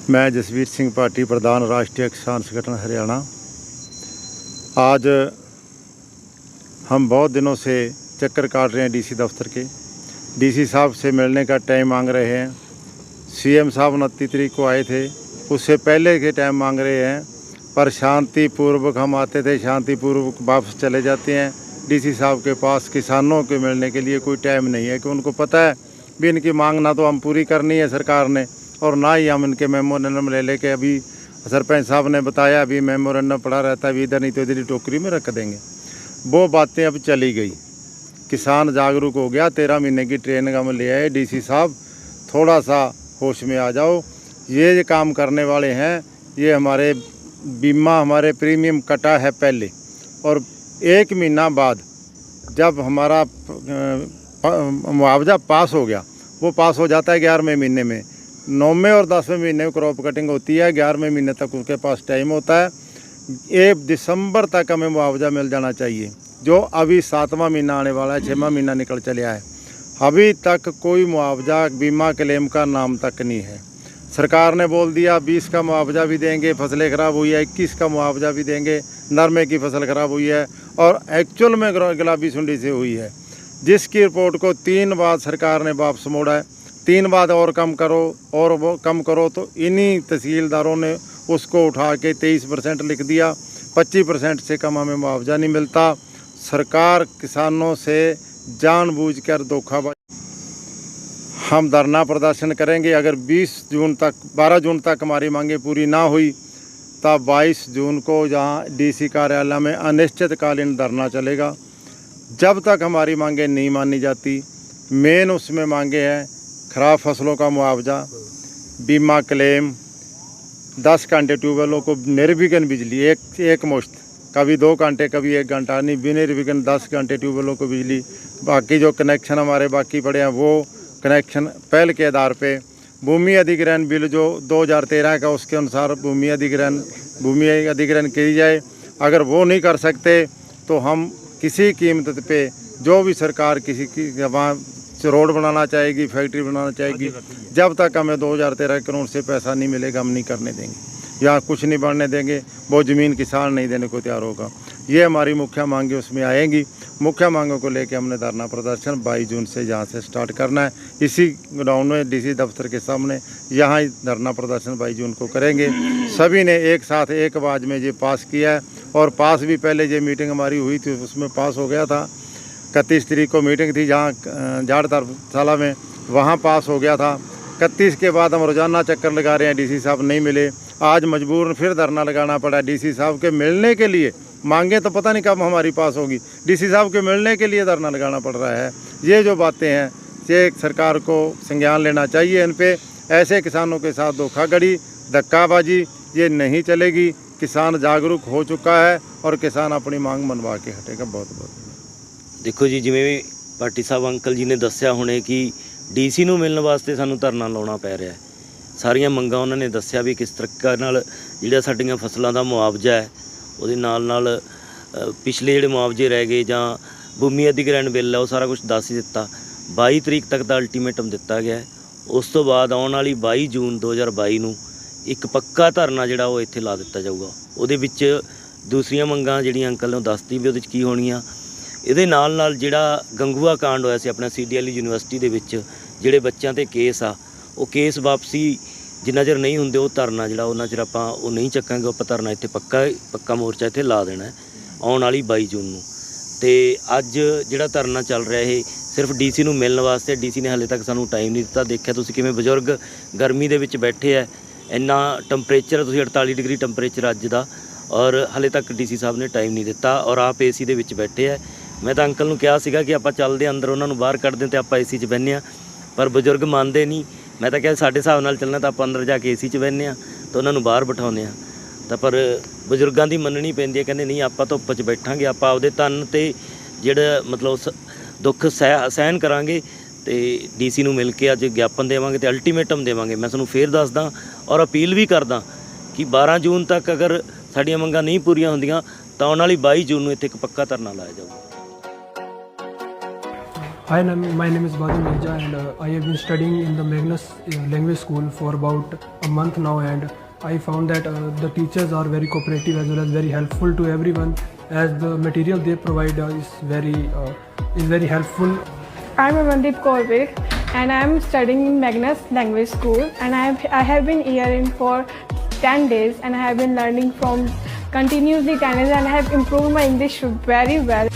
मैं जसवीर सिंह पार्टी प्रधान राष्ट्रीय किसान संगठन हरियाणा। आज हम बहुत दिनों से चक्कर काट रहे हैं डीसी दफ्तर के। डीसी साहब से मिलने का टाइम मांग रहे हैं। सीएम साहब 29 तारीख को आए थे, उससे पहले के टाइम मांग रहे हैं, पर शांतिपूर्वक हम आते थे, शांतिपूर्वक वापस चले जाते हैं। डीसी साहब के पास किसानों के मिलने के लिए कोई टाइम नहीं है कि उनको पता है भी इनकी मांग ना तो हम पूरी करनी है सरकार ने, और ना ही हम इनके मेमोरेंडम ले लेके अभी सरपंच साहब ने बताया अभी मेमोरेंडम पड़ा रहता है, अभी इधर नहीं तो इधर ही टोकरी में रख देंगे। वो बातें अब चली गई, किसान जागरूक हो गया। 13 महीने की ट्रेनिंग हम ले आए। डीसी साहब थोड़ा सा होश में आ जाओ, ये काम करने वाले हैं। ये हमारे बीमा हमारे प्रीमियम कटा है पहले, और 1 महीना बाद जब हमारा मुआवजा पास हो गया, वो पास हो जाता है 11वें महीने में। 9वें और 10वें महीने में क्रॉप कटिंग होती है, 11वें महीने तक उसके पास टाइम होता है। 1 दिसंबर तक हमें मुआवजा मिल जाना चाहिए, जो अभी 7वां महीना आने वाला है, 6वां महीना निकल चला है। अभी तक कोई मुआवजा बीमा क्लेम का नाम तक नहीं है। सरकार ने बोल दिया 20 का मुआवजा भी देंगे, फसलें ख़राब हुई है, 21 का मुआवजा भी देंगे, नरमे की फसल ख़राब हुई है, और एक्चुअल में गुलाबी सुंडी से हुई है, जिसकी रिपोर्ट को 3 बार सरकार ने वापस मोड़ा है। 3 बार और कम करो और वो कम करो, तो इन्हीं तहसीलदारों ने उसको उठा के 23% लिख दिया। 25% से कम हमें मुआवजा नहीं मिलता। सरकार किसानों से जानबूझकर धोखाबाजी। हम धरना प्रदर्शन करेंगे। अगर 12 जून तक हमारी मांगें पूरी ना हुई, तब 22 जून को जहां डीसी कार्यालय में अनिश्चितकालीन धरना चलेगा। जब तक हमारी मांगें नहीं मानी जाती, मेन उसमें मांगे हैं ख़राब फसलों का मुआवजा, बीमा क्लेम, 10 घंटे ट्यूबवेलों को निर्विघ्न बिजली, एक मुश्त, कभी 2 घंटे कभी 1 घंटा नहीं, निर्विघ्न 10 घंटे ट्यूबवेलों को बिजली। बाकी जो कनेक्शन हमारे बाकी पड़े हैं वो कनेक्शन पहल के आधार पे। भूमि अधिग्रहण बिल जो 2013 का, उसके अनुसार भूमि अधिग्रहण की जाए। अगर वो नहीं कर सकते तो हम किसी कीमत पे जो भी सरकार किसी की वहाँ रोड बनाना चाहेगी, फैक्ट्री बनाना चाहेगी, जब तक हमें 2013 करोड़ से पैसा नहीं मिलेगा हम नहीं करने देंगे। यहाँ कुछ नहीं बढ़ने देंगे। वो ज़मीन किसान नहीं देने को तैयार होगा। ये हमारी मुख्य मांगें उसमें आएंगी। मुख्य मांगों को लेकर हमने धरना प्रदर्शन 22 जून से यहाँ से स्टार्ट करना है। इसी ग्राउंड में डीसी दफ्तर के सामने यहाँ ही धरना प्रदर्शन 22 जून को करेंगे। सभी ने एक साथ एक आवाज़ में ये पास किया है, और पास भी पहले ये मीटिंग हमारी हुई थी उसमें पास हो गया था। 31 तारीख को मीटिंग थी जहाँ जाड़ धर्मशाला में, वहाँ पास हो गया था। 31 के बाद हम रोज़ाना चक्कर लगा रहे हैं, डीसी साहब नहीं मिले। आज मजबूरन फिर धरना लगाना पड़ा डीसी साहब के मिलने के लिए। मांगे तो पता नहीं कब हमारी पास होगी, डीसी साहब के मिलने के लिए धरना लगाना पड़ रहा है। ये जो बातें हैं ये सरकार को संज्ञान लेना चाहिए। इन पे ऐसे किसानों के साथ धोखाधड़ी, धक्काबाजी ये नहीं चलेगी। किसान जागरूक हो चुका है और किसान अपनी मांग मनवा के हटेगा। बहुत बहुत देखो जी, जिवें पार्टी साहब अंकल जी ने दस्सिया हुणे कि डीसी ਨੂੰ ਮਿਲਣ ਵਾਸਤੇ ਸਾਨੂੰ ਧਰਨਾ ਲਾਉਣਾ ਪੈ ਰਿਹਾ ਹੈ। ਸਾਰੀਆਂ ਮੰਗਾਂ ਉਹਨਾਂ ਨੇ ਦੱਸਿਆ ਵੀ ਕਿਸ ਤਰੀਕੇ ਨਾਲ ਜਿਹੜਾ ਸਾਡੀਆਂ ਫਸਲਾਂ ਦਾ ਮੁਆਵਜ਼ਾ ਹੈ, ਉਹਦੇ ਨਾਲ ਪਿਛਲੇ ਜਿਹੜੇ ਮੁਆਵਜ਼ੇ ਰਹਿ ਗਏ ਜਾਂ ਭੂਮੀ ਅਧਿਗ੍ਰਹਿਣ ਬਿੱਲ ਹੈ, ਉਹ ਸਾਰਾ ਕੁਝ ਦੱਸ ਹੀ ਦਿੱਤਾ। 22 ਤਰੀਕ ਤੱਕ ਦਾ ਅਲਟੀਮੇਟਮ ਦਿੱਤਾ ਗਿਆ। ਉਸ ਤੋਂ ਬਾਅਦ ਆਉਣ ਵਾਲੀ 22 ਜੂਨ 2022 ਨੂੰ ਇੱਕ ਪੱਕਾ ਧਰਨਾ ਜਿਹੜਾ ਉਹ ਇੱਥੇ ਲਾ ਦਿੱਤਾ ਜਾਊਗਾ। ਉਹਦੇ ਵਿੱਚ ਦੂਸਰੀਆਂ ਮੰਗਾਂ ਜਿਹੜੀਆਂ ਅੰਕਲ ਨੇ ਦੱਸਤੀ ਵੀ ਉਹਦੇ 'ਚ ਕੀ ਹੋਣੀਆਂ। ਇਹਦੇ ਨਾਲ ਜਿਹੜਾ ਗੰਗੂਆ ਕਾਂਡ ਹੋਇਆ ਸੀ ਆਪਣਾ CDLE ਯੂਨੀਵਰਸਿਟੀ ਦੇ ਵਿੱਚ, ਜਿਹੜੇ ਬੱਚਿਆਂ 'ਤੇ ਕੇਸ ਆ, ਉਹ ਕੇਸ ਵਾਪਸੀ ਜਿੰਨਾ ਚਿਰ ਨਹੀਂ ਹੁੰਦੇ ਉਹ ਧਰਨਾ ਜਿਹੜਾ ਉਹਨਾਂ ਚਿਰ ਆਪਾਂ ਉਹ ਨਹੀਂ ਚੱਕਾਂਗੇ। ਆਪਾਂ ਧਰਨਾ ਇੱਥੇ ਪੱਕਾ ਮੋਰਚਾ ਇੱਥੇ ਲਾ ਦੇਣਾ ਆਉਣ ਵਾਲੀ 22 ਜੂਨ ਨੂੰ। ਅਤੇ ਅੱਜ ਜਿਹੜਾ ਧਰਨਾ ਚੱਲ ਰਿਹਾ ਇਹ ਸਿਰਫ DC ਨੂੰ ਮਿਲਣ ਵਾਸਤੇ। DC ਨੇ ਹਾਲੇ ਤੱਕ ਸਾਨੂੰ ਟਾਈਮ ਨਹੀਂ ਦਿੱਤਾ। ਦੇਖਿਆ ਤੁਸੀਂ ਕਿਵੇਂ ਬਜ਼ੁਰਗ ਗਰਮੀ ਦੇ ਵਿੱਚ ਬੈਠੇ ਆ, ਇੰਨਾ ਟੈਂਪਰੇਚਰ, ਤੁਸੀਂ 48 ਡਿਗਰੀ ਟੈਂਪਰੇਚਰ ਅੱਜ ਦਾ, ਔਰ ਹਾਲੇ ਤੱਕ DC ਸਾਹਿਬ ਨੇ ਟਾਈਮ ਨਹੀਂ ਦਿੱਤਾ, ਔਰ ਆਪ AC ਦੇ ਵਿੱਚ ਬੈਠੇ ਆ। ਮੈਂ ਤਾਂ ਅੰਕਲ ਨੂੰ ਕਿਹਾ ਸੀਗਾ ਕਿ ਆਪਾਂ ਚੱਲਦੇ ਅੰਦਰ, ਉਹਨਾਂ ਨੂੰ ਬਾਹਰ ਕੱਢਦੇ ਅਤੇ ਆਪਾਂ AC 'ਚ ਬਹਿੰਦੇ ਹਾਂ, ਪਰ ਬਜ਼ੁਰਗ ਮੰਨਦੇ ਨਹੀਂ। ਮੈਂ ਤਾਂ ਕਿਹਾ ਸਾਡੇ ਹਿਸਾਬ ਨਾਲ ਚੱਲਣਾ ਤਾਂ ਆਪਾਂ ਅੰਦਰ ਜਾ ਕੇ AC 'ਚ ਬਹਿੰਦੇ ਹਾਂ, ਤਾਂ ਉਹਨਾਂ ਨੂੰ ਬਾਹਰ ਬਿਠਾਉਂਦੇ ਹਾਂ। ਤਾਂ ਪਰ ਬਜ਼ੁਰਗਾਂ ਦੀ ਮੰਨਣੀ ਪੈਂਦੀ ਹੈ, ਕਹਿੰਦੇ ਨਹੀਂ ਆਪਾਂ ਧੁੱਪ 'ਚ ਬੈਠਾਂਗੇ, ਆਪਾਂ ਆਪਦੇ ਤਨ ਤੇ ਜਿਹੜਾ ਮਤਲਬ ਦੁੱਖ ਸਹਿਣ ਕਰਾਂਗੇ ਤੇ ਡੀਸੀ ਨੂੰ ਮਿਲ ਕੇ ਅੱਜ ਗਿਆਪਨ ਦੇਵਾਂਗੇ ਤੇ ਅਲਟੀਮੇਟਮ ਦੇਵਾਂਗੇ। ਮੈਂ ਤੁਹਾਨੂੰ ਫੇਰ ਦੱਸਦਾ ਔਰ ਅਪੀਲ ਵੀ ਕਰਦਾ ਕਿ 12 ਜੂਨ ਤੱਕ ਅਗਰ ਸਾਡੀਆਂ ਮੰਗਾਂ ਨਹੀਂ ਪੂਰੀਆਂ ਹੁੰਦੀਆਂ ਤਾਂ ਆਉਣ ਵਾਲੀ 22 ਜੂਨ ਨੂੰ ਇੱਥੇ ਇੱਕ ਪੱਕਾ ਧਰਨਾ ਲਾਇਆ ਜਾਊਗਾ। Hi, my name is Badal Mirza and I have been studying in the Magnus Language School for about a month now, and I found that the teachers are very cooperative as well as very helpful to everyone, as the material they provide is very helpful. I'm Amandeep Korvik and I'm studying in Magnus Language School, and I have been here for 10 days and I have been learning from continuously 10 days and I have improved my English very well.